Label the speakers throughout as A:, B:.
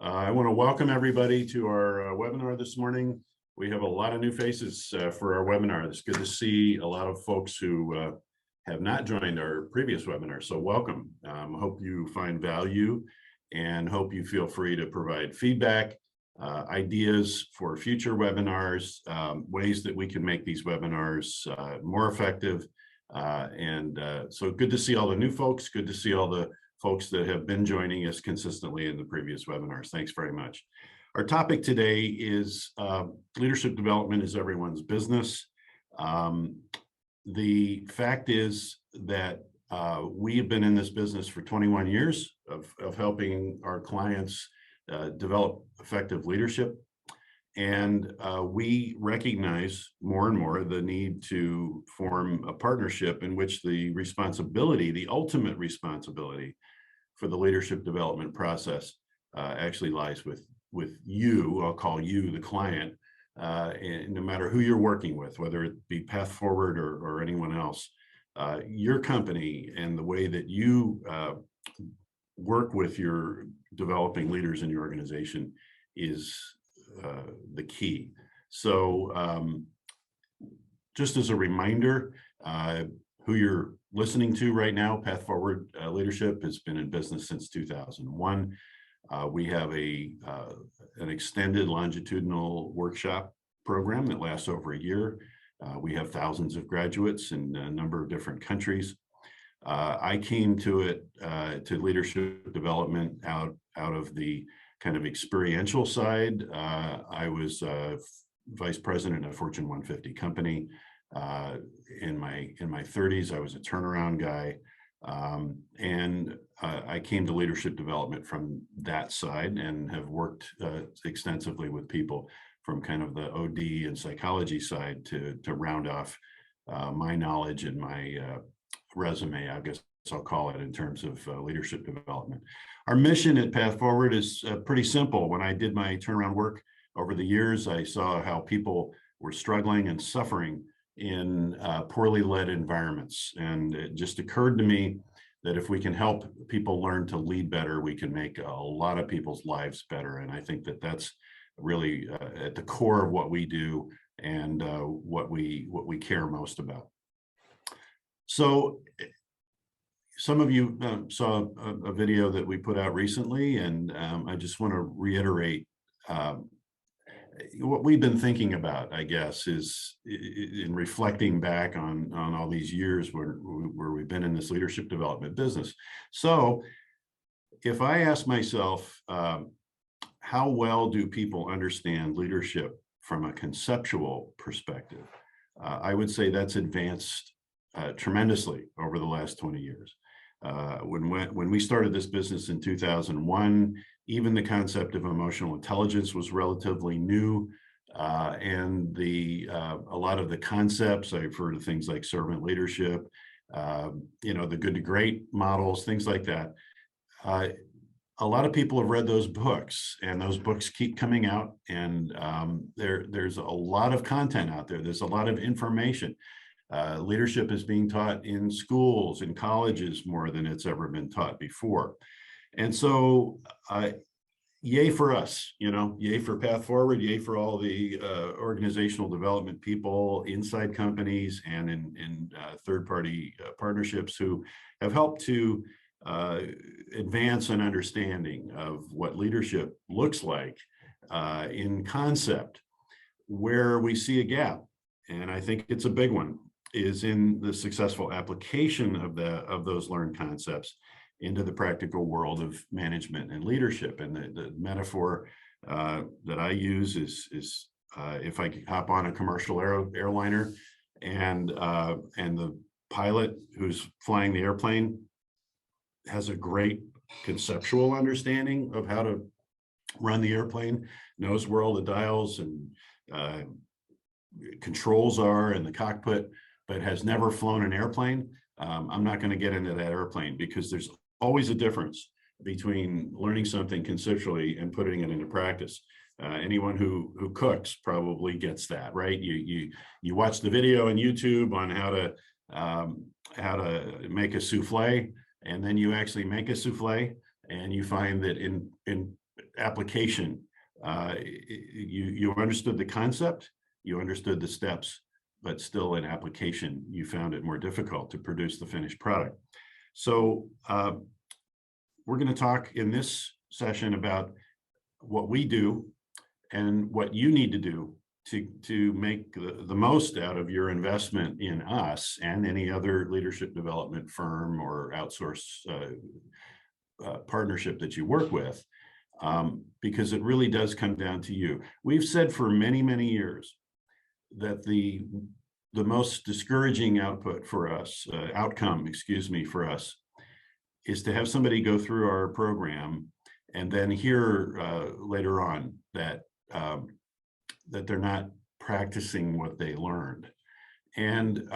A: I want to welcome everybody to our webinar this morning. We have a lot of new faces for our webinar. It's good to see a lot of folks who have not joined our previous webinar, so welcome. Hope you find value and hope you feel free to provide feedback, ideas for future webinars, ways that we can make these webinars more effective. So good to see all the new folks, good to see all the folks that have been joining us consistently in the previous webinars. Thanks very much. Our topic today is leadership development is everyone's business. The fact is that we have been in this business for 21 years of helping our clients develop effective leadership. And we recognize more and more the need to form a partnership in which the responsibility, the ultimate responsibility for the leadership development process actually lies with you. I'll call you the client, and no matter who you're working with, whether it be Path Forward or anyone else, your company and the way that you work with your developing leaders in your organization is the key. So just as a reminder, who you're listening to right now, Path Forward Leadership has been in business since 2001. We have an extended longitudinal workshop program that lasts over a year. We have thousands of graduates in a number of different countries. I came to it, to leadership development out of the kind of experiential side. I was vice president of a Fortune 150 company. In my 30s, I was a turnaround guy, and I came to leadership development from that side and have worked extensively with people from kind of the OD and psychology side to round off my knowledge and my resume, I guess I'll call it, in terms of leadership development. Our mission at Path Forward is pretty simple. When I did my turnaround work over the years, I saw how people were struggling and suffering in poorly led environments. And it just occurred to me that if we can help people learn to lead better, we can make a lot of people's lives better. And I think that that's really at the core of what we do and what we care most about. So some of you saw a video that we put out recently, and I just want to reiterate what we've been thinking about, I guess, is in reflecting back on all these years where we've been in this leadership development business. So if I ask myself, how well do people understand leadership from a conceptual perspective? I would say that's advanced tremendously over the last 20 years. When we started this business in 2001, even the concept of emotional intelligence was relatively new, and a lot of the concepts, I've heard of things like servant leadership, the good to great models, things like that. A lot of people have read those books, and those books keep coming out, and there's a lot of content out there. There's a lot of information. Leadership is being taught in schools and colleges more than it's ever been taught before. And so yay for us, yay for Path Forward, yay for all the organizational development people inside companies and in third-party partnerships who have helped to advance an understanding of what leadership looks like in concept. Where we see a gap, and I think it's a big one, is in the successful application of those learned concepts into the practical world of management and leadership. And the metaphor that I use is if I hop on a commercial airliner and the pilot who's flying the airplane has a great conceptual understanding of how to run the airplane, knows where all the dials and controls are in the cockpit, but has never flown an airplane, I'm not going to get into that airplane, because there's always a difference between learning something conceptually and putting it into practice. Anyone who cooks probably gets that, right? You watch the video on YouTube on how to make a souffle, and then you actually make a souffle, and you find that in application. You understood the concept, you understood the steps, but still in application, you found it more difficult to produce the finished product. So we're going to talk in this session about what we do and what you need to do to make the most out of your investment in us and any other leadership development firm or outsource partnership that you work with, because it really does come down to you. We've said for many, many years that the most discouraging outcome for us is to have somebody go through our program and then hear later on that that they're not practicing what they learned. And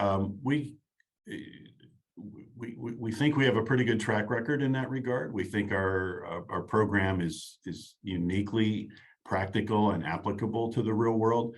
A: we think we have a pretty good track record in that regard. We think our program is uniquely practical and applicable to the real world.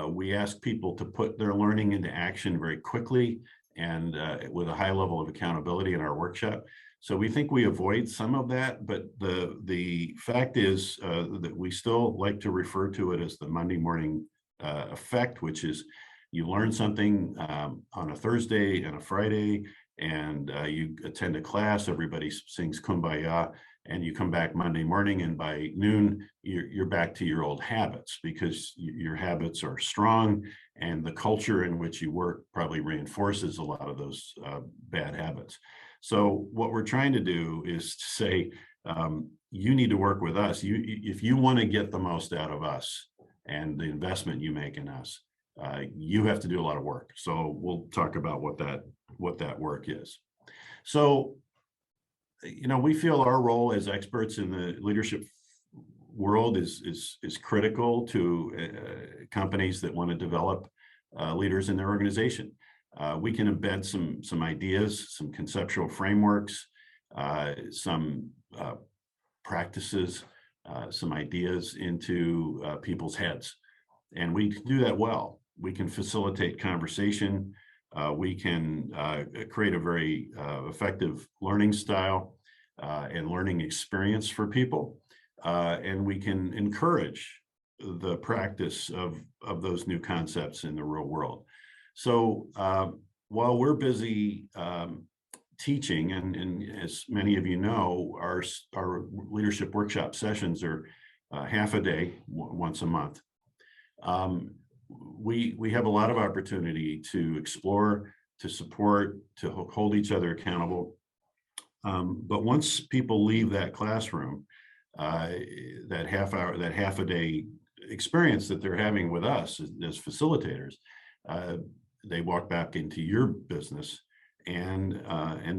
A: We ask people to put their learning into action very quickly and with a high level of accountability in our workshop. So we think we avoid some of that, but the fact is that we still like to refer to it as the Monday morning effect, which is you learn something on a Thursday and a Friday, and you attend a class, everybody sings Kumbaya, and you come back Monday morning, and by noon, you're back to your old habits because your habits are strong, and the culture in which you work probably reinforces a lot of those bad habits. So what we're trying to do is to say, you need to work with us. If you want to get the most out of us and the investment you make in us, you have to do a lot of work. So we'll talk about what that work is. So, we feel our role as experts in the leadership world is critical to companies that want to develop leaders in their organization. We can embed some ideas, some conceptual frameworks, some practices, some ideas into people's heads. And we do that well. We can facilitate conversation. We can create a very effective learning style and learning experience for people. And we can encourage the practice of those new concepts in the real world. So while we're busy teaching, and as many of you know, our leadership workshop sessions are half a day, once a month. We have a lot of opportunity to explore, to support, to hold each other accountable. But once people leave that classroom, that half a day experience that they're having with us as facilitators, they walk back into your business, and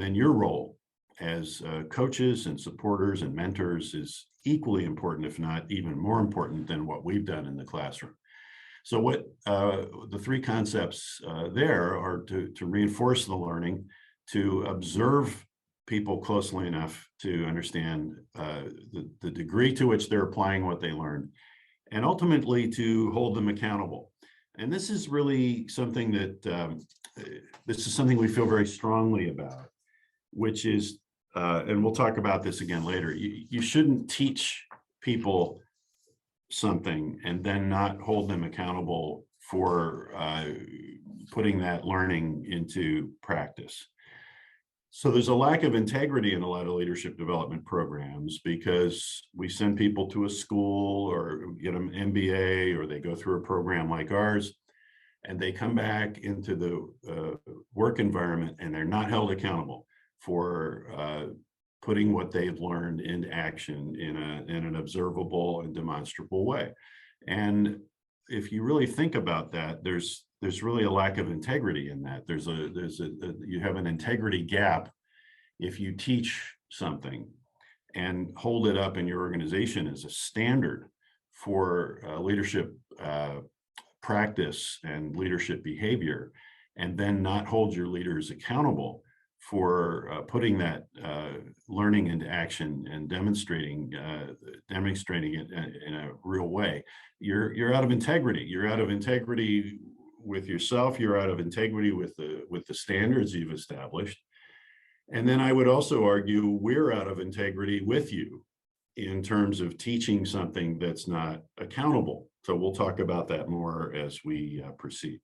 A: then your role as coaches and supporters and mentors is equally important, if not even more important than what we've done in the classroom. So what the three concepts there are to reinforce the learning, to observe people closely enough to understand the degree to which they're applying what they learned, and ultimately to hold them accountable. And this is really something that we feel very strongly about, which is, and we'll talk about this again later, you shouldn't teach people something and then not hold them accountable for putting that learning into practice. So there's a lack of integrity in a lot of leadership development programs because we send people to a school or get an MBA, or they go through a program like ours, and they come back into the work environment and they're not held accountable for putting what they've learned into action in an observable and demonstrable way. And if you really think about that, there's really a lack of integrity in that. You have an integrity gap if you teach something and hold it up in your organization as a standard for leadership practice and leadership behavior, and then not hold your leaders accountable for putting that learning into action and demonstrating it in a real way. You're out of integrity. You're out of integrity with yourself. You're out of integrity with the standards you've established. And then I would also argue we're out of integrity with you in terms of teaching something that's not accountable. So we'll talk about that more as we proceed.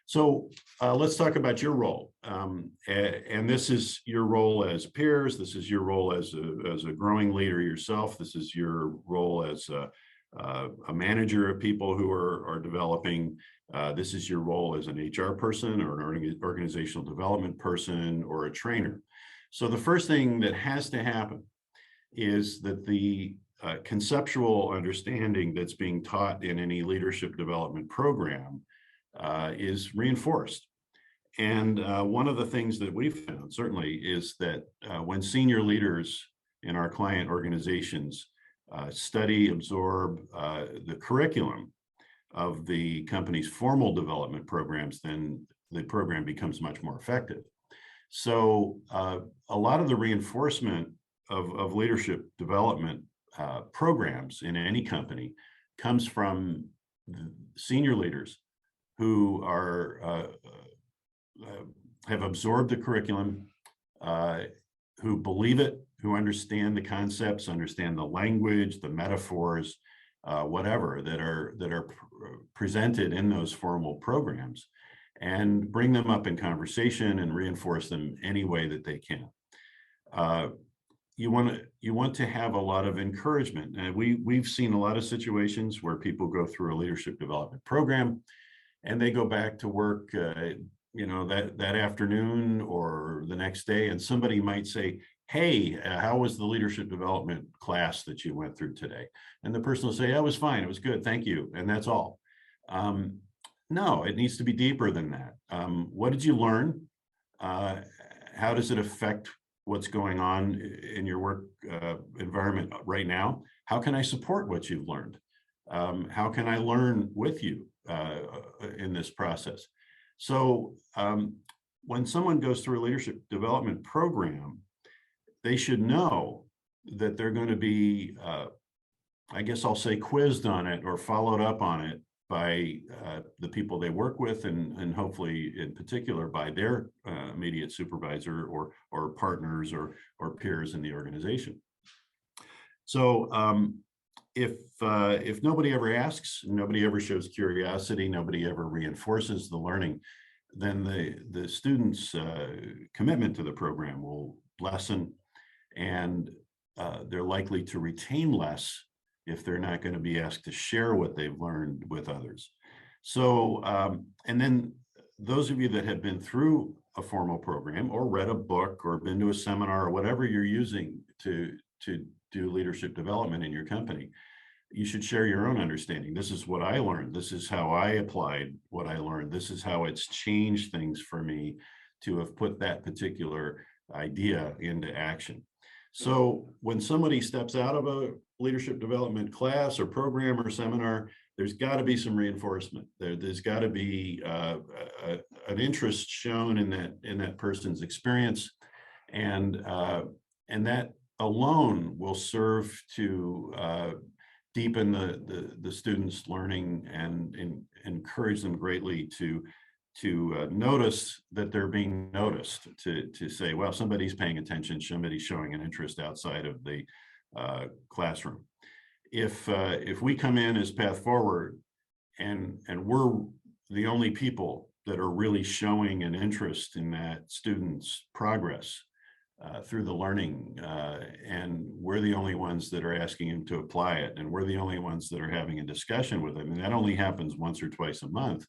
A: So let's talk about your role. And this is your role as peers. This is your role as a growing leader yourself. This is your role as a manager of people who are developing. This is your role as an HR person or an organizational development person or a trainer. So the first thing that has to happen is that the conceptual understanding that's being taught in any leadership development program is reinforced. And one of the things that we've found certainly is that when senior leaders in our client organizations study, absorb the curriculum of the company's formal development programs, then the program becomes much more effective. So a lot of the reinforcement of leadership development programs in any company comes from senior leaders who are have absorbed the curriculum, who believe it, who understand the concepts, understand the language, the metaphors, whatever that are presented in those formal programs, and bring them up in conversation and reinforce them any way that they can. You want to have a lot of encouragement, and we've seen a lot of situations where people go through a leadership development program, and they go back to work, that afternoon or the next day, and somebody might say, "Hey, how was the leadership development class that you went through today?" And the person will say, "That was fine. It was good. Thank you." And that's all. No, it needs to be deeper than that. What did you learn? How does it affect what's going on in your work environment right now? How can I support what you've learned? How can I learn with you in this process? So when someone goes through a leadership development program, they should know that they're going to be, I guess I'll say, quizzed on it or followed up on it by the people they work with, and hopefully in particular by their immediate supervisor or partners or peers in the organization. So if nobody ever asks, nobody ever shows curiosity, nobody ever reinforces the learning, then the students' commitment to the program will lessen, and they're likely to retain less if they're not going to be asked to share what they've learned with others. So, and then those of you that have been through a formal program or read a book or been to a seminar or whatever you're using to do leadership development in your company, you should share your own understanding. This is what I learned. This is how I applied what I learned. This is how it's changed things for me to have put that particular idea into action. So when somebody steps out of a leadership development class or program or seminar, there's got to be some reinforcement. There's got to be an interest shown in that person's experience, and that alone will serve to deepen the students' learning and encourage them greatly to notice that they're being noticed, to say, well, somebody's paying attention, somebody's showing an interest outside of the classroom. If we come in as Path Forward and we're the only people that are really showing an interest in that student's progress through the learning, and we're the only ones that are asking him to apply it, and we're the only ones that are having a discussion with him, and that only happens once or twice a month,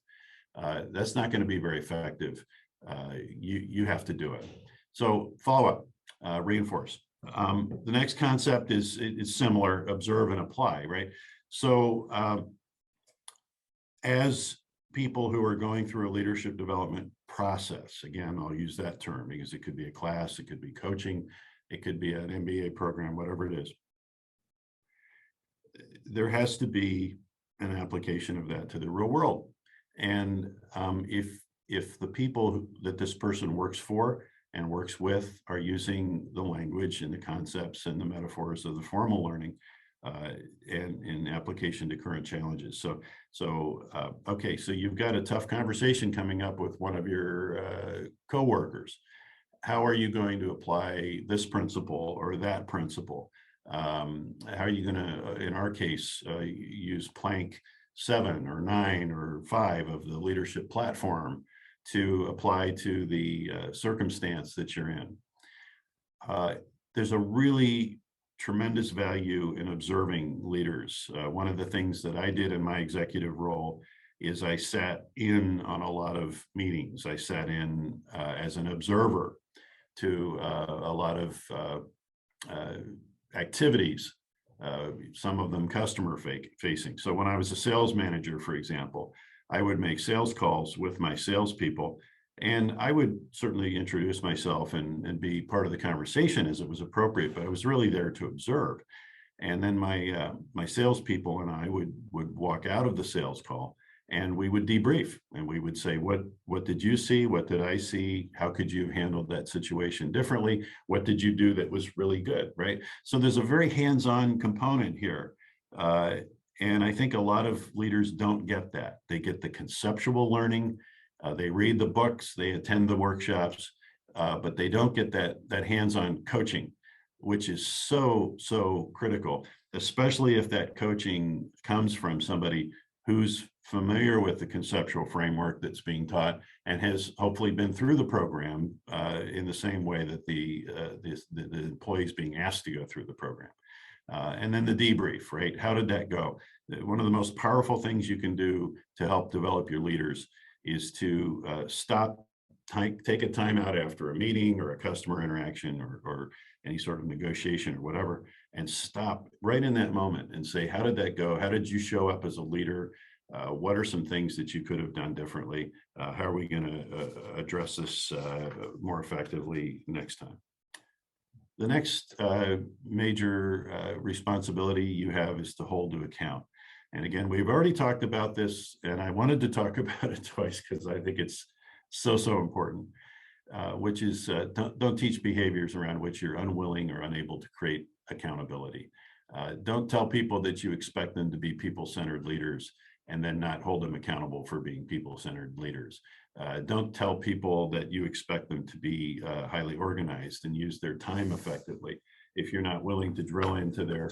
A: that's not going to be very effective. You have to do it. So follow up, reinforce. The next concept is similar: observe and apply, right? So as people who are going through a leadership development process, again, I'll use that term because it could be a class, it could be coaching, it could be an MBA program, whatever it is. There has to be an application of that to the real world. And if the people that this person works for and works with are using the language and the concepts and the metaphors of the formal learning and in application to current challenges. Okay, so you've got a tough conversation coming up with one of your coworkers. How are you going to apply this principle or that principle? How are you going to, in our case, use plank 7 or 9 or 5 of the leadership platform to apply to the circumstance that you're in? There's a really tremendous value in observing leaders. One of the things that I did in my executive role is I sat in on a lot of meetings. I sat in as an observer to a lot of activities, some of them customer facing. So when I was a sales manager, for example, I would make sales calls with my salespeople, and I would certainly introduce myself and be part of the conversation as it was appropriate, but I was really there to observe. And then my salespeople and I would walk out of the sales call, and we would debrief, and we would say, what did you see? What did I see? How could you have handled that situation differently? What did you do that was really good, right? So there's a very hands-on component here. And I think a lot of leaders don't get that. They get the conceptual learning, they read the books, they attend the workshops, but they don't get that hands-on coaching, which is so critical, especially if that coaching comes from somebody who's familiar with the conceptual framework that's being taught and has hopefully been through the program in the same way that the employees being asked to go through the program. And then the debrief, right? How did that go? One of the most powerful things you can do to help develop your leaders is to take a time out after a meeting or a customer interaction or any sort of negotiation or whatever, and stop right in that moment and say, how did that go? How did you show up as a leader? What are some things that you could have done differently? How are we going to address this more effectively next time? The next major responsibility you have is to hold to account. And again, we've already talked about this, and I wanted to talk about it twice because I think it's so important, which is don't teach behaviors around which you're unwilling or unable to create accountability. Don't tell people that you expect them to be people-centered leaders and then not hold them accountable for being people-centered leaders. Don't tell people that you expect them to be highly organized and use their time effectively if you're not willing to drill into their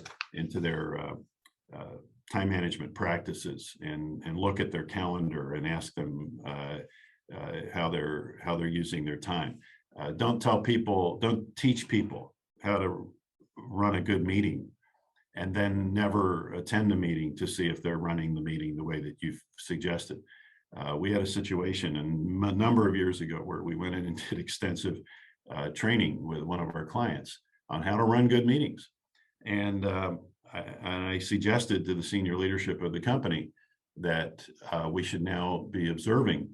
A: time management practices and look at their calendar and ask them how they're using their time. Don't teach people how to run a good meeting and then never attend a meeting to see if they're running the meeting the way that you've suggested. We had a situation a number of years ago where we went in and did extensive training with one of our clients on how to run good meetings. And I suggested to the senior leadership of the company that we should now be observing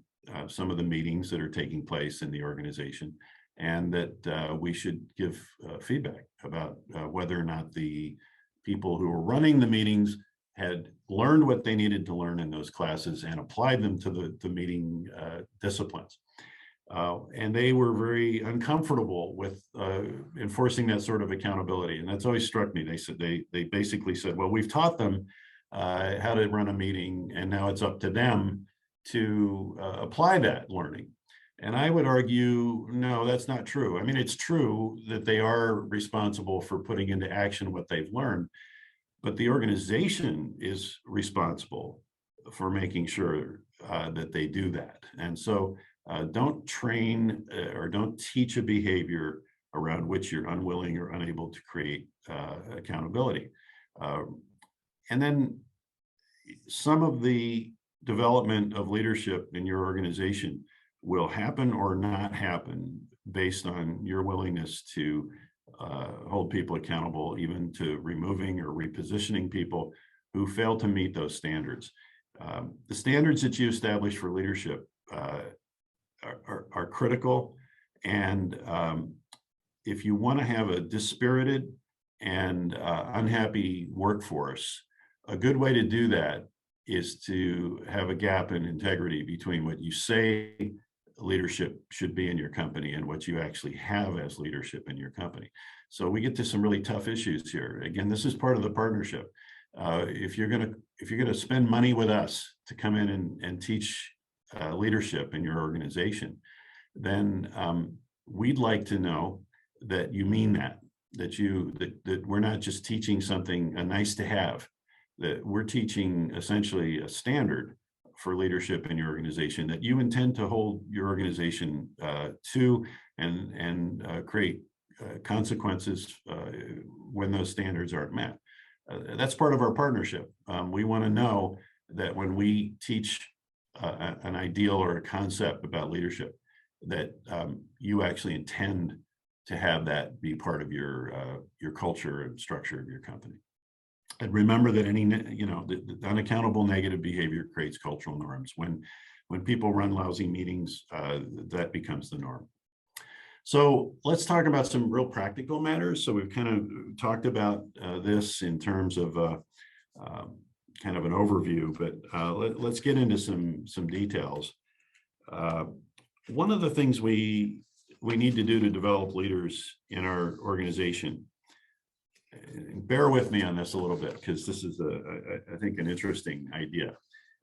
A: some of the meetings that are taking place in the organization, and that we should give feedback about whether or not the people who were running the meetings had learned what they needed to learn in those classes and applied them to the meeting disciplines. And they were very uncomfortable with enforcing that sort of accountability. And that's always struck me. They basically said, well, we've taught them how to run a meeting, and now it's up to them to apply that learning. And I would argue, no, that's not true. I mean, it's true that they are responsible for putting into action what they've learned, but the organization is responsible for making sure that they do that. And so don't train or don't teach a behavior around which you're unwilling or unable to create accountability. And then some of the development of leadership in your organization will happen or not happen based on your willingness to hold people accountable, even to removing or repositioning people who fail to meet those standards. The standards that you establish for leadership are critical. And if you want to have a dispirited and unhappy workforce, a good way to do that is to have a gap in integrity between what you say leadership should be in your company and what you actually have as leadership in your company. So we get to some really tough issues here. Again, this is part of the partnership. If you're gonna spend money with us to come in and teach leadership in your organization, then we'd like to know that you mean that that we're not just teaching something nice to have, that we're teaching essentially a standard for leadership in your organization that you intend to hold your organization to, and create consequences when those standards aren't met. That's part of our partnership. We want to know that when we teach an ideal or a concept about leadership, that you actually intend to have that be part of your culture and structure of your company. And remember that the unaccountable negative behavior creates cultural norms. When people run lousy meetings, that becomes the norm. So let's talk about some real practical matters. So we've kind of talked about this in terms of kind of an overview, but let's get into some details. One of the things we need to do to develop leaders in our organization, bear with me on this a little bit, because this is I think an interesting idea.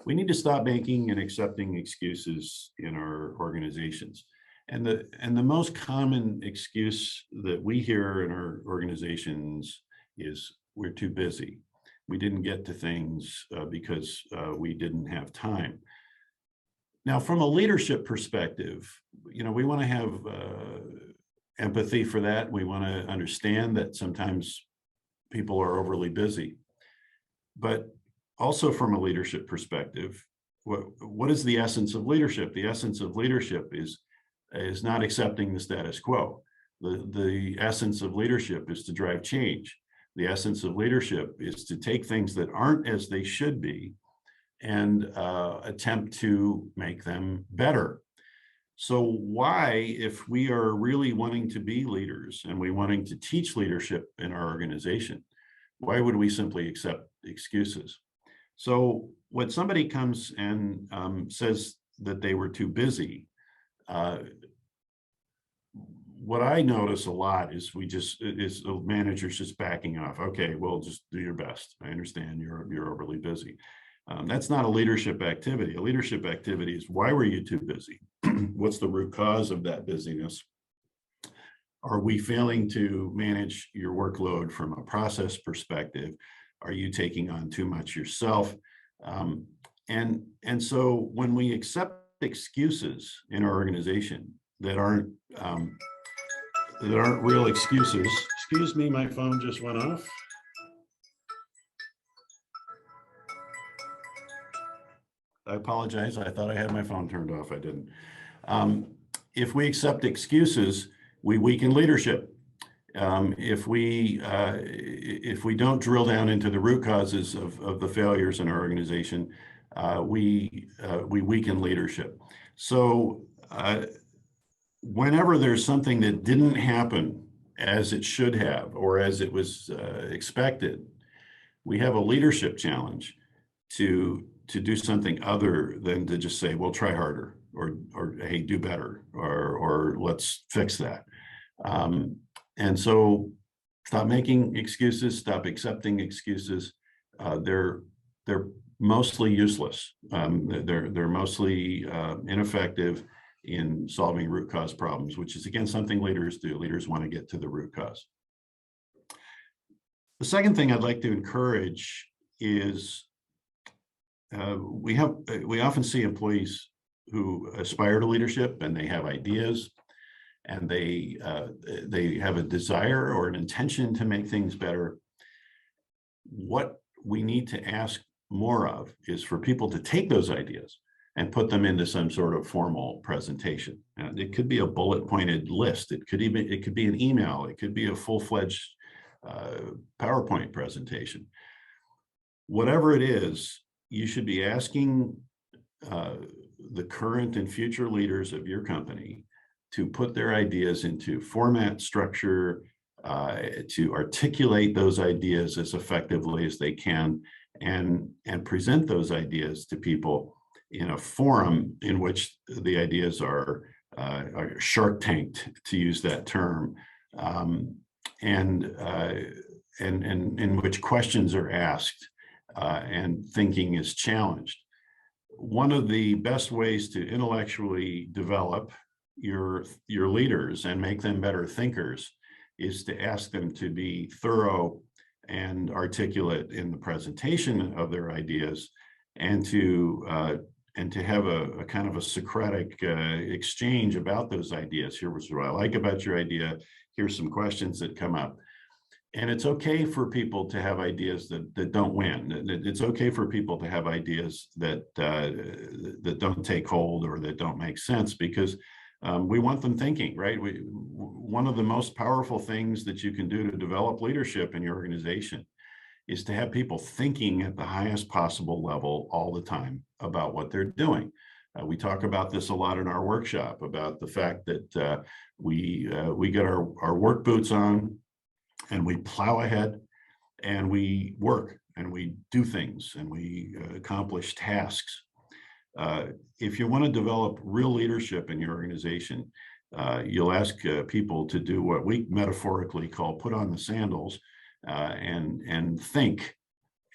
A: We need to stop making and accepting excuses in our organizations. And the most common excuse that we hear in our organizations is we're too busy. We didn't get to things because we didn't have time. Now, from a leadership perspective, we want to have empathy for that. We want to understand that sometimes people are overly busy. But also from a leadership perspective, what is the essence of leadership? The essence of leadership is not accepting the status quo. The essence of leadership is to drive change. The essence of leadership is to take things that aren't as they should be and attempt to make them better. So why, if we are really wanting to be leaders and we wanting to teach leadership in our organization, why would we simply accept excuses? So when somebody comes and says that they were too busy, what I notice a lot is the manager's just backing off. Okay, well, just do your best. I understand you're overly busy. That's not a leadership activity. A leadership activity is, why were you too busy? What's the root cause of that busyness? Are we failing to manage your workload from a process perspective? Are you taking on too much yourself? And so when we accept excuses in our organization that aren't real excuses. Excuse me, my phone just went off. I apologize. I thought I had my phone turned off. I didn't. If we accept excuses, we weaken leadership. If we don't drill down into the root causes of the failures in our organization, we weaken leadership. So whenever there's something that didn't happen as it should have or as it was expected, we have a leadership challenge to do something other than to just say, well, try harder, or hey, do better, or let's fix that. And so stop making excuses, stop accepting excuses. They're mostly useless. They're mostly ineffective in solving root cause problems, which is, again, something leaders do. Leaders want to get to the root cause. The second thing I'd like to encourage is we often see employees who aspire to leadership, and they have ideas, and they have a desire or an intention to make things better. What we need to ask more of is for people to take those ideas and put them into some sort of formal presentation. And it could be a bullet pointed list. It could be an email. It could be a full-fledged PowerPoint presentation. Whatever it is, you should be asking the current and future leaders of your company to put their ideas into format, structure, to articulate those ideas as effectively as they can, and present those ideas to people in a forum in which the ideas are shark tanked, to use that term, and in which questions are asked and thinking is challenged. One of the best ways to intellectually develop your leaders and make them better thinkers is to ask them to be thorough and articulate in the presentation of their ideas, and to have a kind of a Socratic exchange about those ideas. Here's what I like about your idea. Here's some questions that come up. And it's okay for people to have ideas that don't win. It's okay for people to have ideas that don't take hold or that don't make sense, because we want them thinking, right? One of the most powerful things that you can do to develop leadership in your organization is to have people thinking at the highest possible level all the time about what they're doing. We talk about this a lot in our workshop, about the fact that we get our work boots on, and we plow ahead, and we work, and we do things, and we accomplish tasks. If you want to develop real leadership in your organization, you'll ask people to do what we metaphorically call put on the sandals and think.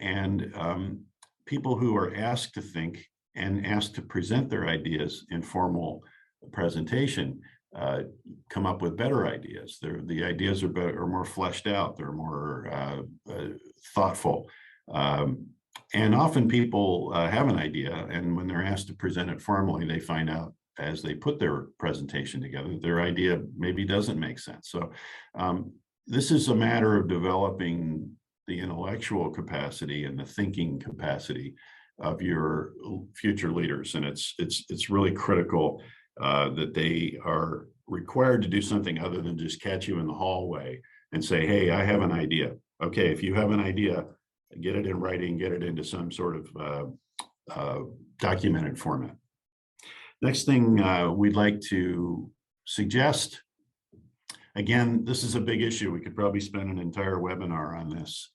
A: And people who are asked to think and asked to present their ideas in formal presentation come up with better ideas. The ideas are better, are more fleshed out. They're more thoughtful. And often people have an idea, and when they're asked to present it formally, they find out as they put their presentation together, their idea maybe doesn't make sense. So this is a matter of developing the intellectual capacity and the thinking capacity of your future leaders. And it's really critical that they are required to do something other than just catch you in the hallway and say, hey, I have an idea. Okay, if you have an idea, get it in writing, get it into some sort of documented format. Next thing we'd like to suggest, again, this is a big issue. We could probably spend an entire webinar on this.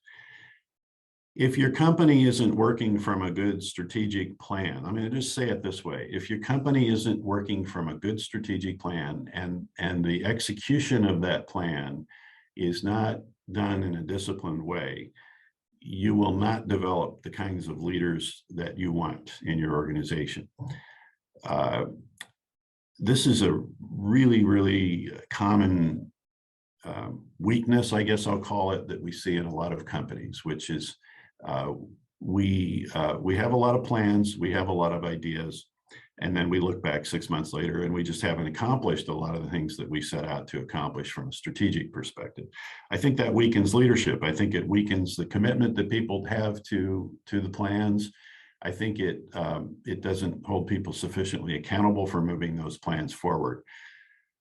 A: If your company isn't working from a good strategic plan, I'm going to just say it this way. If your company isn't working from a good strategic plan, and the execution of that plan is not done in a disciplined way, you will not develop the kinds of leaders that you want in your organization. This is a really, really common weakness, I guess I'll call it, that we see in a lot of companies, which is we have a lot of plans, we have a lot of ideas, and then we look back 6 months later and we just haven't accomplished a lot of the things that we set out to accomplish from a strategic perspective. I think that weakens leadership. I think it weakens the commitment that people have to the plans. I think it doesn't hold people sufficiently accountable for moving those plans forward.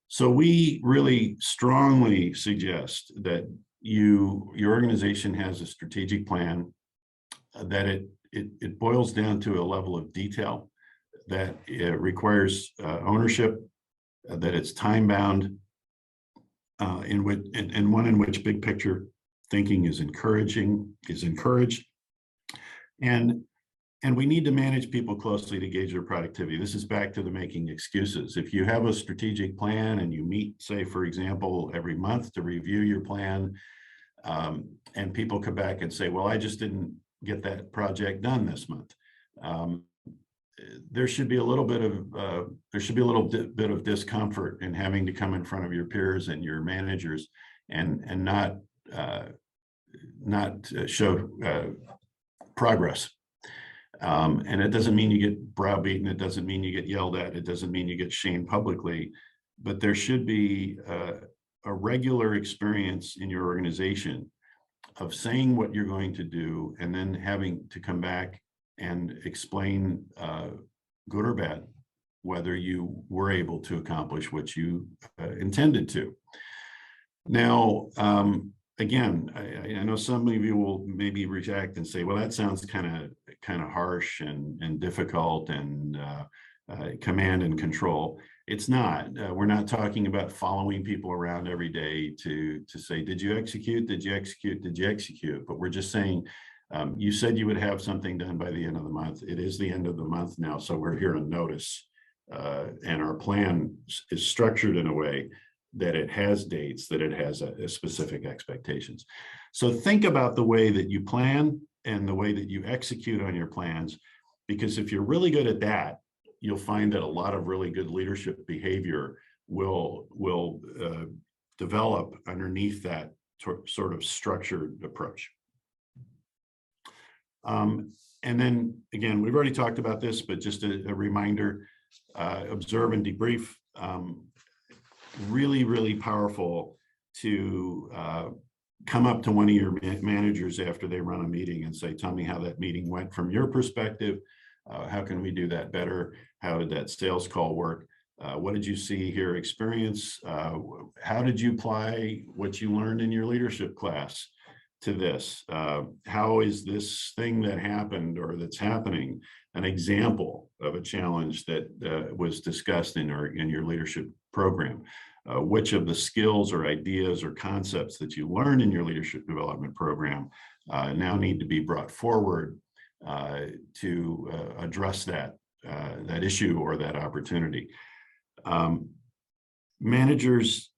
A: So we really strongly suggest that your organization has a strategic plan, that it boils down to a level of detail, that it requires ownership, that it's time bound, and one in which big picture thinking is encouraged, and we need to manage people closely to gauge their productivity. This is back to the making excuses. If you have a strategic plan and you meet, say, for example, every month to review your plan, and people come back and say, well, I just didn't get that project done this month. There should be a little bit of discomfort in having to come in front of your peers and your managers and not show progress. And it doesn't mean you get browbeaten. It doesn't mean you get yelled at. It doesn't mean you get shamed publicly. But there should be a regular experience in your organization of saying what you're going to do and then having to come back and explain, good or bad, whether you were able to accomplish what you intended to. Now, again, I know some of you will maybe reject and say, well, that sounds kind of harsh and difficult and command and control. It's not. We're not talking about following people around every day to say, did you execute? Did you execute? Did you execute? But we're just saying, you said you would have something done by the end of the month. It is the end of the month now, so we're here to notice. And our plan is structured in a way that it has dates, that it has a specific expectations. So think about the way that you plan and the way that you execute on your plans, because if you're really good at that, you'll find that a lot of really good leadership behavior will develop underneath that sort of structured approach. And then again, we've already talked about this, but just a reminder, observe and debrief. Really, really powerful to come up to one of your managers after they run a meeting and say, tell me how that meeting went from your perspective. How can we do that better? How did that sales call work? What did you see, hear, experience? How did you apply what you learned in your leadership class to this? How is this thing that happened or that's happening an example of a challenge that was discussed in your leadership program? Which of the skills or ideas or concepts that you learned in your leadership development program now need to be brought forward to address that issue or that opportunity? Managers,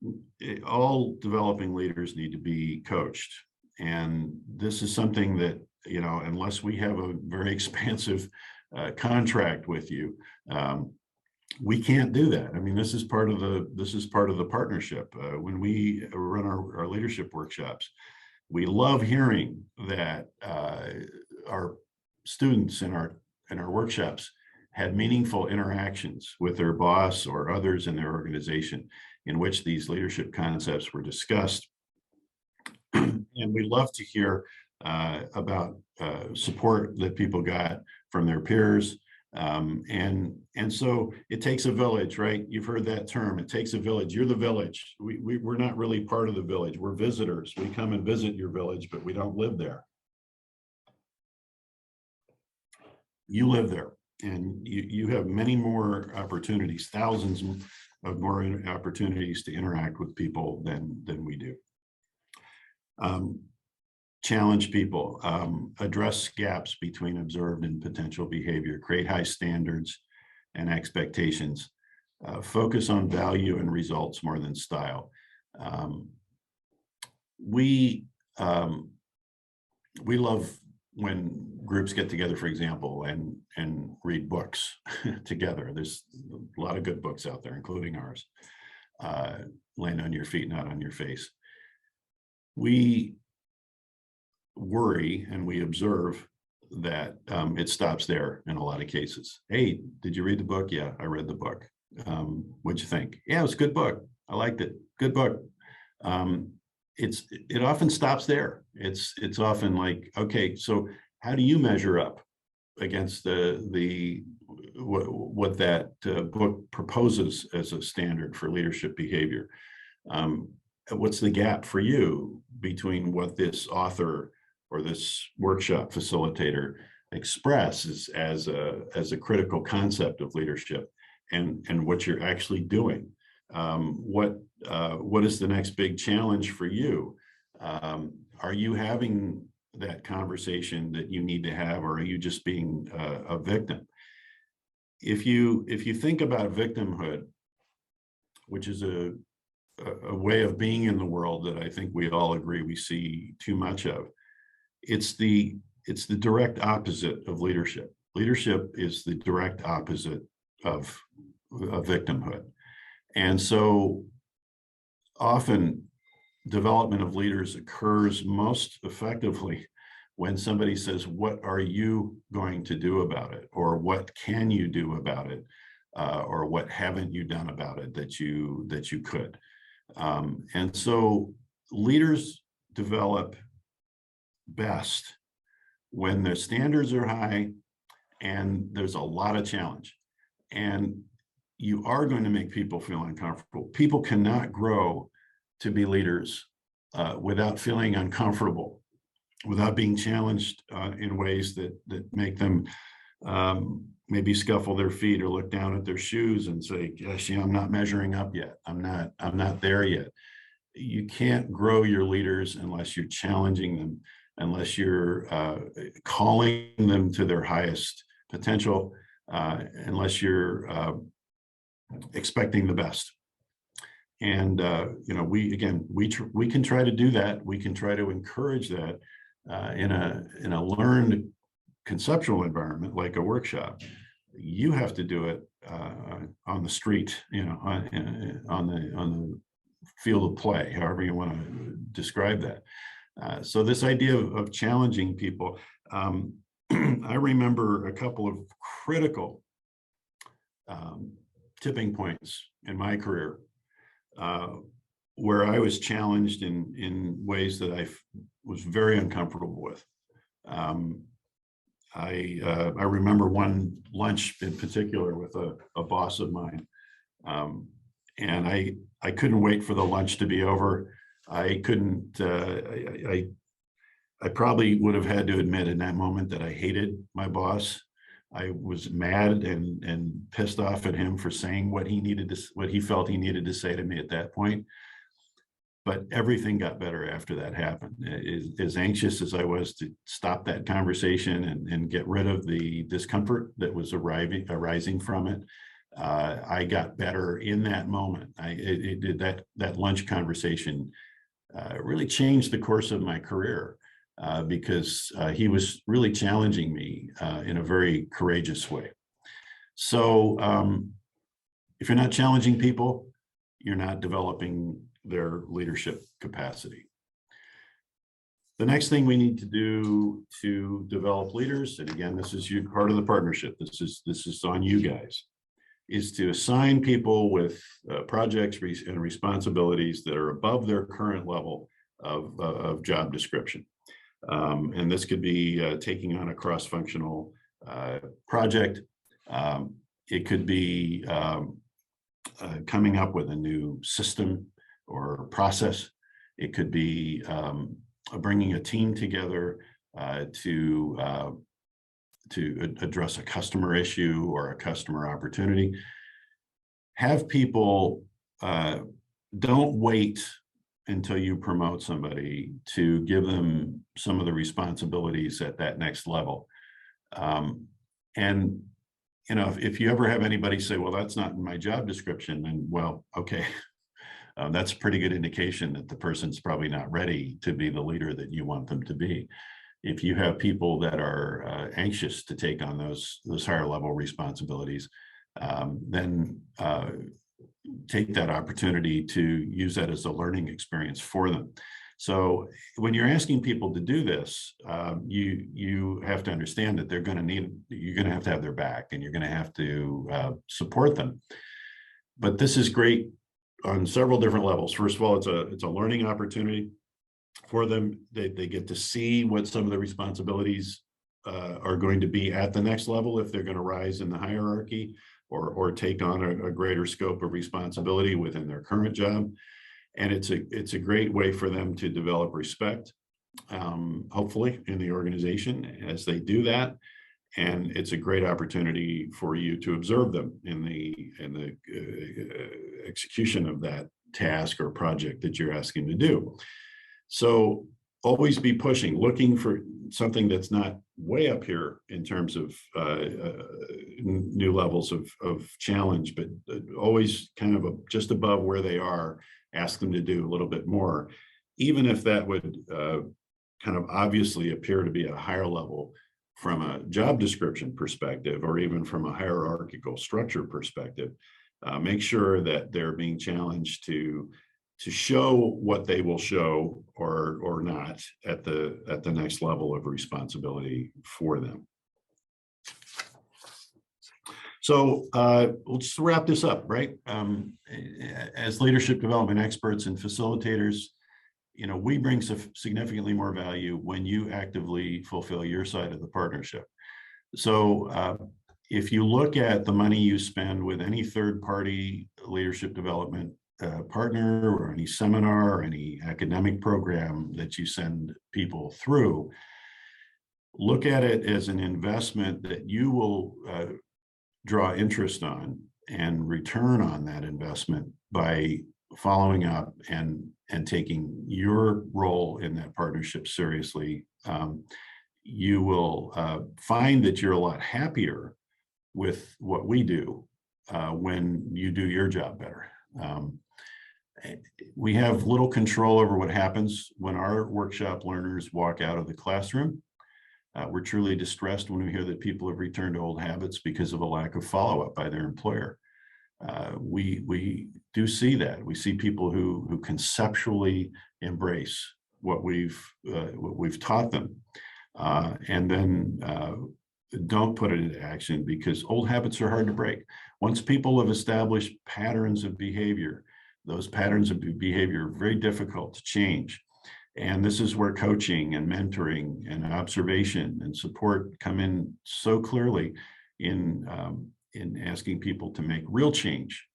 A: all developing leaders need to be coached. And this is something that, unless we have a very expansive contract with you, we can't do that. I mean, this is part of the partnership. When we run our leadership workshops, we love hearing that our students in our workshops had meaningful interactions with their boss or others in their organization in which these leadership concepts were discussed. And we love to hear about support that people got from their peers. And so it takes a village, right? You've heard that term. It takes a village. You're the village. We're not really part of the village. We're visitors. We come and visit your village, but we don't live there. You live there, and you have many more opportunities, thousands of more opportunities to interact with people than we do. Challenge people, address gaps between observed and potential behavior, create high standards and expectations, focus on value and results more than style. We love when groups get together, for example, and read books together. There's a lot of good books out there, including ours. Land on your feet, not on your face. We worry and we observe that it stops there in a lot of cases. Hey, did you read the book? Yeah, I read the book. What'd you think? Yeah, it was a good book. I liked it. Good book. It often stops there. It's often like, okay, so how do you measure up against what that book proposes as a standard for leadership behavior? What's the gap for you between what this author or this workshop facilitator expresses as a critical concept of leadership and what you're actually doing? What is the next big challenge for you? Are you having that conversation that you need to have, or are you just being a victim? If you think about victimhood, which is a way of being in the world that I think we all agree we see too much of, it's the direct opposite of leadership. Leadership is the direct opposite of victimhood. And so often development of leaders occurs most effectively when somebody says, what are you going to do about it? Or what can you do about it? Or what haven't you done about it that you could? And so leaders develop best when their standards are high and there's a lot of challenge. And you are going to make people feel uncomfortable. People cannot grow to be leaders without feeling uncomfortable, without being challenged in ways that make them maybe scuffle their feet or look down at their shoes and say, gosh, I'm not measuring up yet. I'm not there yet. You can't grow your leaders unless you're challenging them, unless you're calling them to their highest potential, unless you're expecting the best. And we can try to do that. We can try to encourage that in a learned conceptual environment like a workshop. You have to do it on the street, on the field of play, however you want to describe that. So this idea of challenging people, I remember a couple of critical tipping points in my career where I was challenged in ways that I was very uncomfortable with. I remember one lunch in particular with a boss of mine, and I couldn't wait for the lunch to be over. I couldn't. I probably would have had to admit in that moment that I hated my boss. I was mad and pissed off at him for saying what he felt he needed to say to me at that point. But everything got better after that happened. As anxious as I was to stop that conversation and get rid of the discomfort that was arising from it, I got better in that moment. That lunch conversation really changed the course of my career because he was really challenging me in a very courageous way. So if you're not challenging people, you're not developing their leadership capacity. The next thing we need to do to develop leaders, and again, this is part of the partnership, this is on you guys, is to assign people with projects and responsibilities that are above their current level of job description. And this could be taking on a cross-functional project. It could be coming up with a new system or process. It could be bringing a team together to address a customer issue or a customer opportunity. Have people, don't wait until you promote somebody to give them some of the responsibilities at that next level. And if you ever have anybody say, well, that's not in my job description, then, well, okay. That's a pretty good indication that the person's probably not ready to be the leader that you want them to be. If you have people that are anxious to take on those higher level responsibilities, then take that opportunity to use that as a learning experience for them. So when you're asking people to do this, you have to understand that you're going to have their back, and you're going to have to support them. But this is great on several different levels. First of all, it's a learning opportunity for them. They get to see what some of the responsibilities are going to be at the next level if they're going to rise in the hierarchy or take on a greater scope of responsibility within their current job. And it's a great way for them to develop respect, hopefully, in the organization as they do that. And it's a great opportunity for you to observe them in the execution of that task or project that you're asking to do. So always be pushing, looking for something that's not way up here in terms of new levels of challenge, but always kind of just above where they are. Ask them to do a little bit more, even if that would kind of obviously appear to be a higher level from a job description perspective, or even from a hierarchical structure perspective. Make sure that they're being challenged to show what they will show or not at the next level of responsibility for them. So let's wrap this up, right? As leadership development experts and facilitators, we bring significantly more value when you actively fulfill your side of the partnership. So if you look at the money you spend with any third-party leadership development partner, or any seminar, or any academic program that you send people through, look at it as an investment that you will draw interest on and return on that investment by following up and taking your role in that partnership seriously. You will find that you're a lot happier with what we do when you do your job better. We have little control over what happens when our workshop learners walk out of the classroom. We're truly distressed when we hear that people have returned to old habits because of a lack of follow-up by their employer. we do see that. We see people who conceptually embrace what we've taught them, and then don't put it into action, because old habits are hard to break. Once people have established patterns of behavior, those patterns of behavior are very difficult to change. And this is where coaching and mentoring and observation and support come in so clearly in asking people to make real change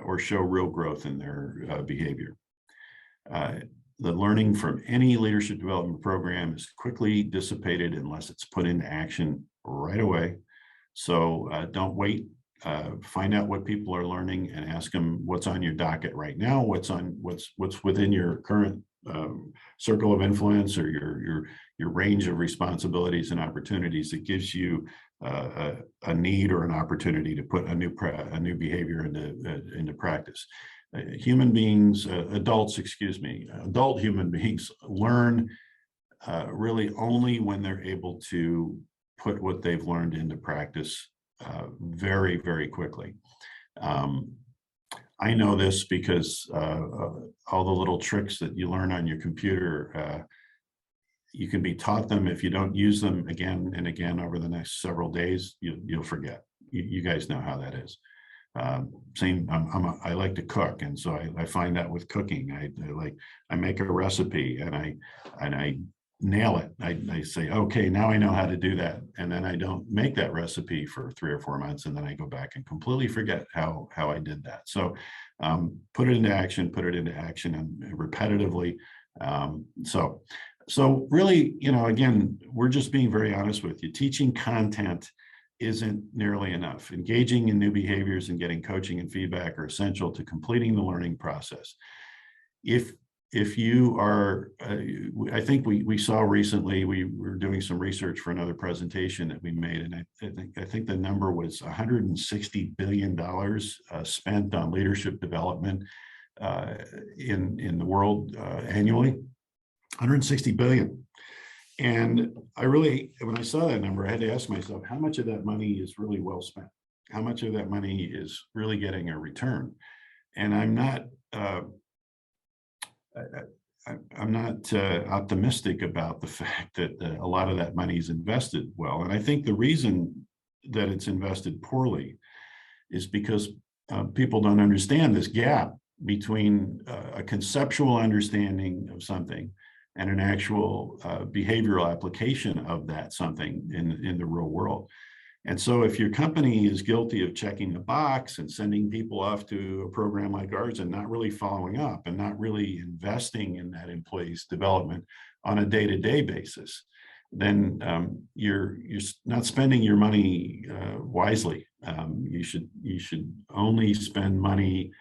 A: or show real growth in their behavior. The learning from any leadership development program is quickly dissipated unless it's put into action right away. So don't wait. Find out what people are learning and ask them what's on your docket right now, what's within your current circle of influence, or your range of responsibilities and opportunities that gives you a need or an opportunity to put a new behavior into practice. Adult human beings learn really only when they're able to put what they've learned into practice very, very quickly. I know this because all the little tricks that you learn on your computer, you can be taught them. If you don't use them again and again over the next several days, you'll forget. You guys know how that is. Same. I like to cook, and so I find that with cooking, I make a recipe and I nail it. I say, okay, now I know how to do that, and then I don't make that recipe for 3 or 4 months, and then I go back and completely forget how I did that. So put it into action, and repetitively. So really, again, we're just being very honest with you. Teaching content isn't nearly enough. Engaging in new behaviors and getting coaching and feedback are essential to completing the learning process. If you are, I think we saw recently, we were doing some research for another presentation that we made, and I think the number was $160 billion spent on leadership development in the world annually. 160 billion. And when I saw that number, I had to ask myself, how much of that money is really well spent? How much of that money is really getting a return? And I'm not optimistic about the fact that a lot of that money is invested well. And I think the reason that it's invested poorly is because people don't understand this gap between a conceptual understanding of something and an actual behavioral application of that something in the real world. And so if your company is guilty of checking a box and sending people off to a program like ours and not really following up and not really investing in that employee's development on a day-to-day basis, then you're not spending your money wisely. You should only spend money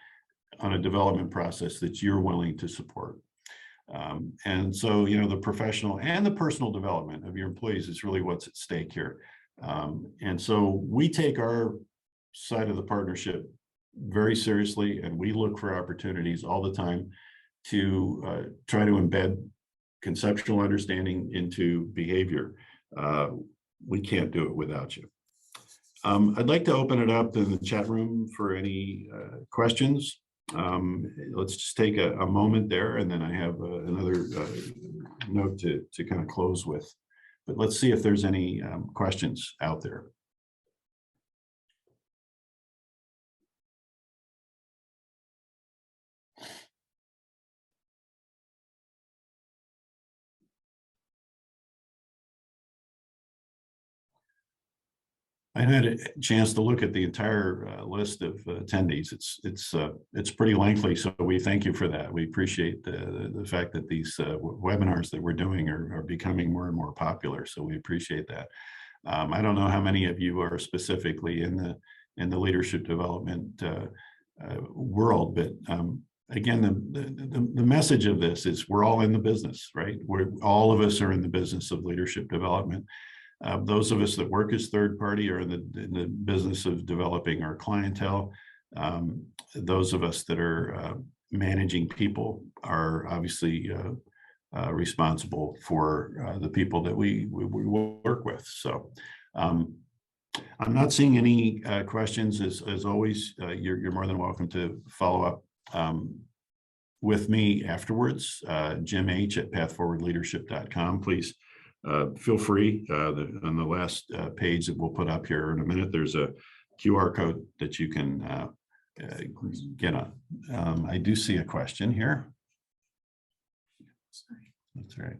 A: on a development process that you're willing to support. And so, the professional and the personal development of your employees is really what's at stake here. And so we take our side of the partnership very seriously, and we look for opportunities all the time to try to embed conceptual understanding into behavior. We can't do it without you. I'd like to open it up in the chat room for any questions. Let's just take a moment there, and then I have another note to kind of close with. But let's see if there's any questions out there. I had a chance to look at the entire list of attendees. It's pretty lengthy, so we thank you for that. We appreciate the fact that these webinars that we're doing are becoming more and more popular. So we appreciate that. I don't know how many of you are specifically in the leadership development world, but again, the message of this is we're all in the business, right? All of us are in the business of leadership development. Those of us that work as third party are in the business of developing our clientele. Those of us that are managing people are obviously responsible for the people that we work with. So I'm not seeing any questions. As always, you're more than welcome to follow up with me afterwards. Jim H at pathforwardleadership.com. Please feel free. On the last page that we'll put up here in a minute, there's a QR code that you can get on. I do see a question here. That's right.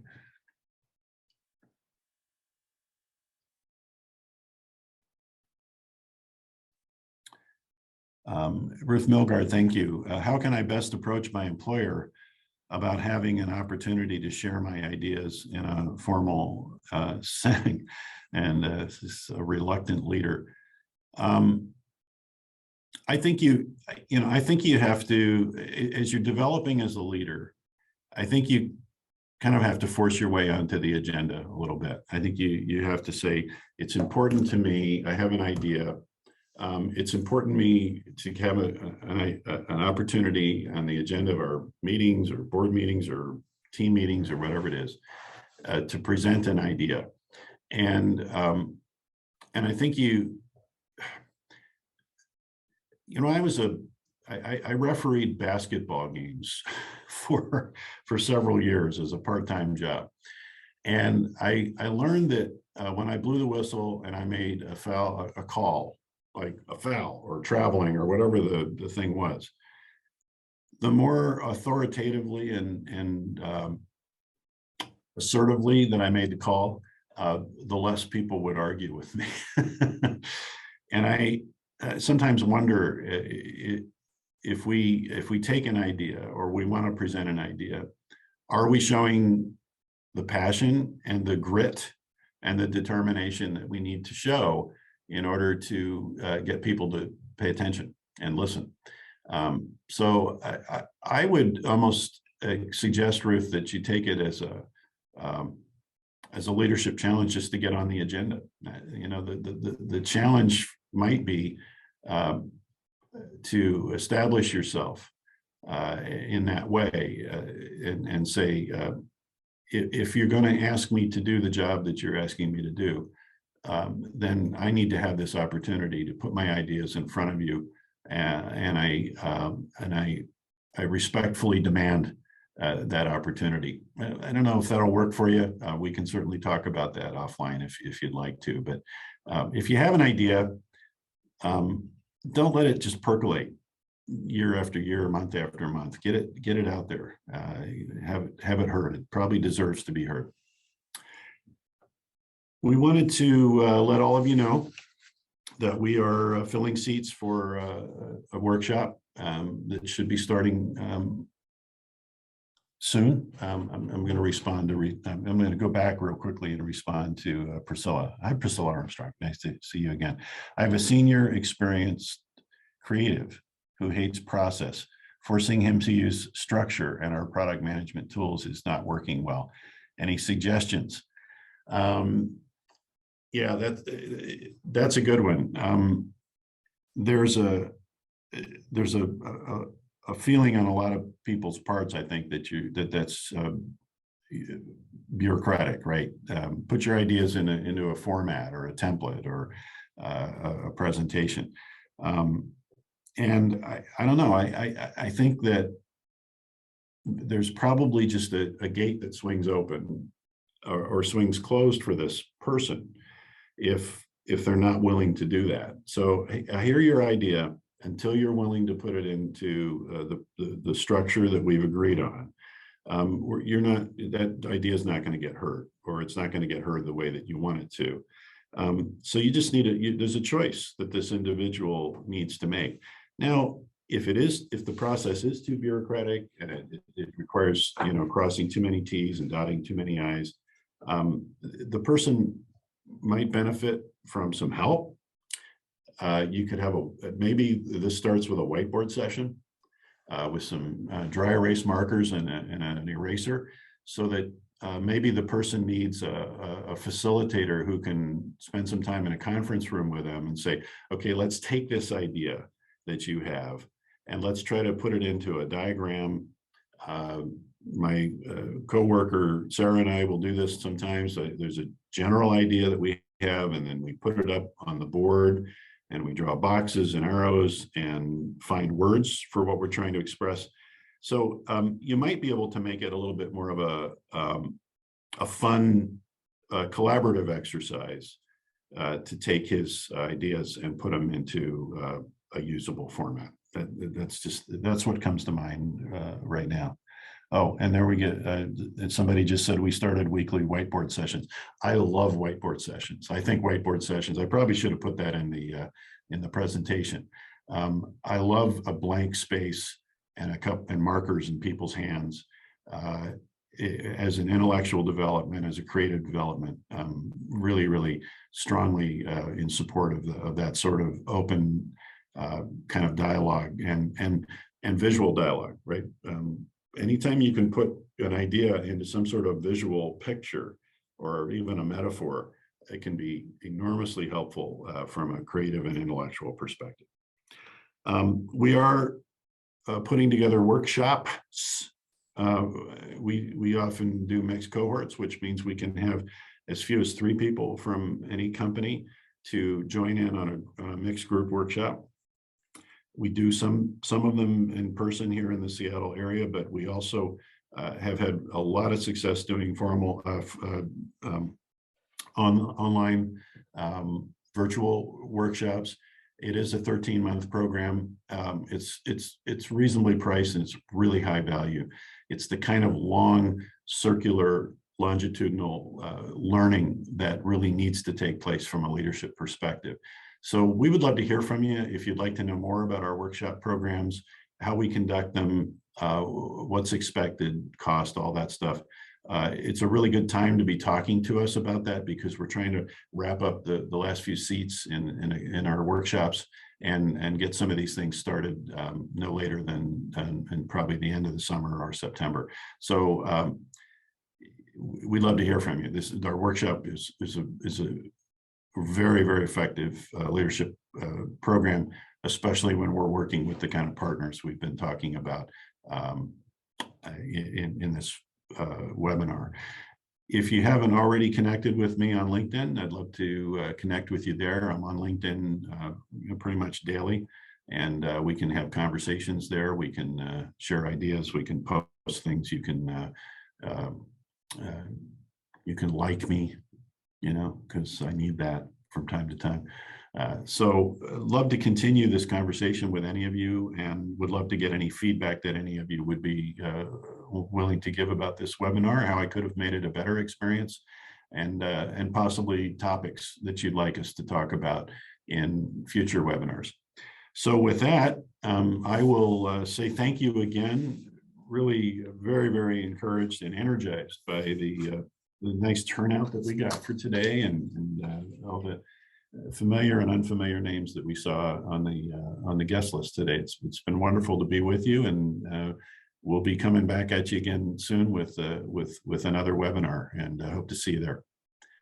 A: Ruth Milgard, thank you. How can I best approach my employer about having an opportunity to share my ideas in a formal setting? And this is a reluctant leader. I think I think you have to, as you're developing as a leader, I think you kind of have to force your way onto the agenda a little bit. I think you have to say, it's important to me, I have an idea. It's important to me to have an opportunity on the agenda of our meetings or board meetings or team meetings or whatever it is, to present an idea. And I think I refereed basketball games for several years as a part-time job. And I learned that when I blew the whistle and I made a call, like a foul or traveling or whatever the thing was, the more authoritatively and assertively that I made the call, the less people would argue with me. And I sometimes wonder if we take an idea or we want to present an idea, are we showing the passion and the grit and the determination that we need to show in order to get people to pay attention and listen? So I would almost suggest, Ruth, that you take it as a leadership challenge just to get on the agenda. The challenge might be to establish yourself in that way and say, if you're going to ask me to do the job that you're asking me to do, then I need to have this opportunity to put my ideas in front of you, and I respectfully demand that opportunity. I don't know if that'll work for you. We can certainly talk about that offline if you'd like to. But if you have an idea, don't let it just percolate year after year, month after month. Get it out there. Have it heard. It probably deserves to be heard. We wanted to let all of you know that we are filling seats for a workshop that should be starting soon. I'm going to respond to, I'm going to go back real quickly and respond to Priscilla. Hi, Priscilla Armstrong. Nice to see you again. I have a senior experienced creative who hates process. Forcing him to use structure and our product management tools is not working well. Any suggestions? Yeah, that's a good one. There's a feeling on a lot of people's parts, I think, that's bureaucratic, right? Put your ideas into a format or a template or a presentation. And I don't know, I think that there's probably just a gate that swings open or swings closed for this person if they're not willing to do that. So I hear your idea. Until you're willing to put it into the structure that we've agreed on, that idea is not going to get heard, or it's not going to get heard the way that you want it to. So you just need there's a choice that this individual needs to make. Now, if the process is too bureaucratic and it requires, crossing too many T's and dotting too many I's, the person might benefit from some help. You could have maybe this starts with a whiteboard session with some dry erase markers and an eraser, so that maybe the person needs a facilitator who can spend some time in a conference room with them and say, okay, let's take this idea that you have and let's try to put it into a diagram. My coworker Sarah and I will do this sometimes. There's a general idea that we have, and then we put it up on the board and we draw boxes and arrows and find words for what we're trying to express. So you might be able to make it a little bit more of a fun, collaborative exercise to take his ideas and put them into a usable format. That's what comes to mind right now. Oh, and there we get, somebody just said we started weekly whiteboard sessions. I love whiteboard sessions. I think whiteboard sessions, I probably should have put that in the presentation. I love a blank space and a cup and markers in people's hands as an intellectual development, as a creative development. Really, really strongly in support of that sort of open kind of dialogue and visual dialogue, right? Anytime you can put an idea into some sort of visual picture or even a metaphor, it can be enormously helpful from a creative and intellectual perspective. We are putting together workshops. We often do mixed cohorts, which means we can have as few as 3 people from any company to join in on a mixed group workshop. We do some of them in person here in the Seattle area, but we also have had a lot of success doing formal online virtual workshops. It is a 13-month program. It's reasonably priced and it's really high value. It's the kind of long circular longitudinal learning that really needs to take place from a leadership perspective. So we would love to hear from you if you'd like to know more about our workshop programs, how we conduct them, what's expected, cost, all that stuff. It's a really good time to be talking to us about that because we're trying to wrap up the last few seats in our workshops and get some of these things started no later than probably the end of the summer or September. So we'd love to hear from you. Our workshop is a very, very effective leadership program, especially when we're working with the kind of partners we've been talking about in this webinar. If you haven't already connected with me on LinkedIn, I'd love to connect with you there. I'm on LinkedIn pretty much daily, and we can have conversations there. We can share ideas. We can post things. You can like me, because I need that from time to time. So love to continue this conversation with any of you and would love to get any feedback that any of you would be willing to give about this webinar, how I could have made it a better experience, and possibly topics that you'd like us to talk about in future webinars. So with that, I will say thank you again. Really very, very encouraged and energized by the nice turnout that we got for today and all the familiar and unfamiliar names that we saw on the guest list today. It's been wonderful to be with you, and we'll be coming back at you again soon with another webinar, and I hope to see you there.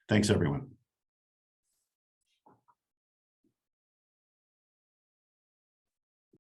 A: Thanks, everyone.